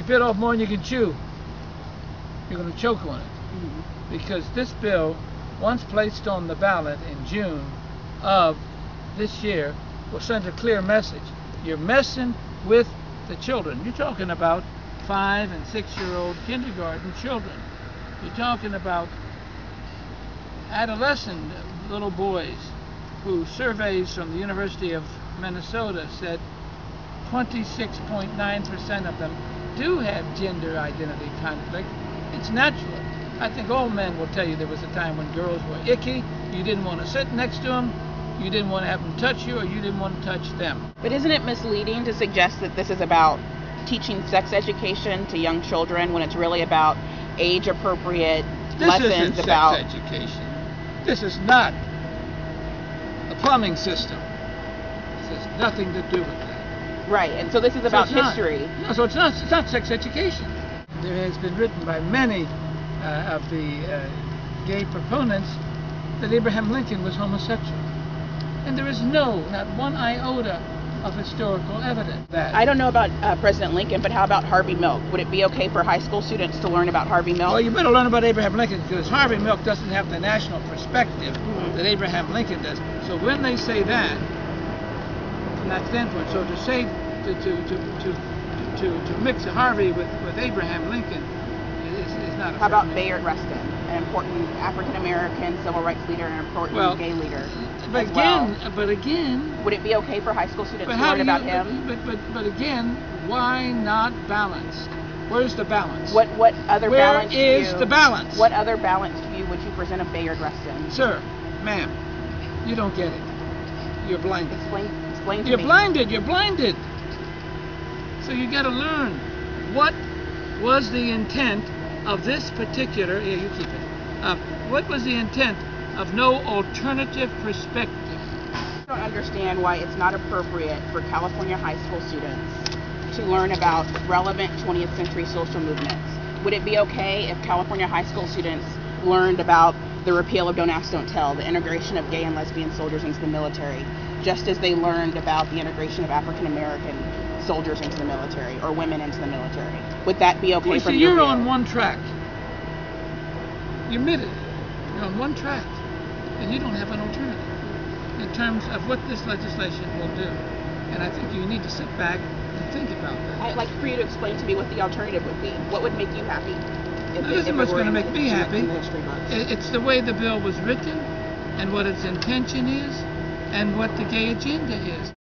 you bit off more than you can chew, you're going to choke on it. Because this bill, once placed on the ballot in June of this year, will send a clear message. You're messing with the children. You're talking about 5- and 6-year-old kindergarten children. You're talking about adolescent little boys who surveys from the University of Minnesota said 26.9% of them do have gender identity conflict. It's natural. I think all men will tell you there was a time when girls were icky. You didn't want to sit next to them. You didn't want to have them touch you, or you didn't want to touch them. But isn't it misleading to suggest that this is about teaching sex education to young children when it's really about age-appropriate lessons about sex education? This is not a plumbing system. This has nothing to do with that. Right, and so this is about history. No, so it's not sex education. There has been written by many of the gay proponents that Abraham Lincoln was homosexual. And there is not one iota of historical evidence that. I don't know about President Lincoln, but how about Harvey Milk? Would it be okay for high school students to learn about Harvey Milk? Well, you better learn about Abraham Lincoln, because Harvey Milk doesn't have the national perspective that Abraham Lincoln does. So when they say that, from that standpoint, so to say to mix Harvey with Abraham Lincoln is not. How about Bayard Rustin, an important African American civil rights leader and an important gay leader? But again, would it be okay for high school students to learn about him? But again, why not balanced? Where's the balance? What other balance? Where is the balance? What other balanced view would you present of Bayard Rustin? Sir, ma'am, you don't get it. You're blinded. Explain to me. You're blinded. You're blinded. So you got to learn what was the intent of this particular. Here, you keep it. What was the intent of no alternative perspective? I don't understand why it's not appropriate for California high school students to learn about relevant 20th century social movements. Would it be okay if California high school students learned about the repeal of Don't Ask, Don't Tell, the integration of gay and lesbian soldiers into the military, just as they learned about the integration of African American soldiers into the military or women into the military? Would that be okay from your You're view? on one track. You admit it. You're on one track, and you don't have an alternative in terms of what this legislation will do. And I think you need to sit back and think about that. I'd like for you to explain to me what the alternative would be. What would make you happy? This is what's going to make me happy. It's the way the bill was written, and what its intention is, and what the gay agenda is.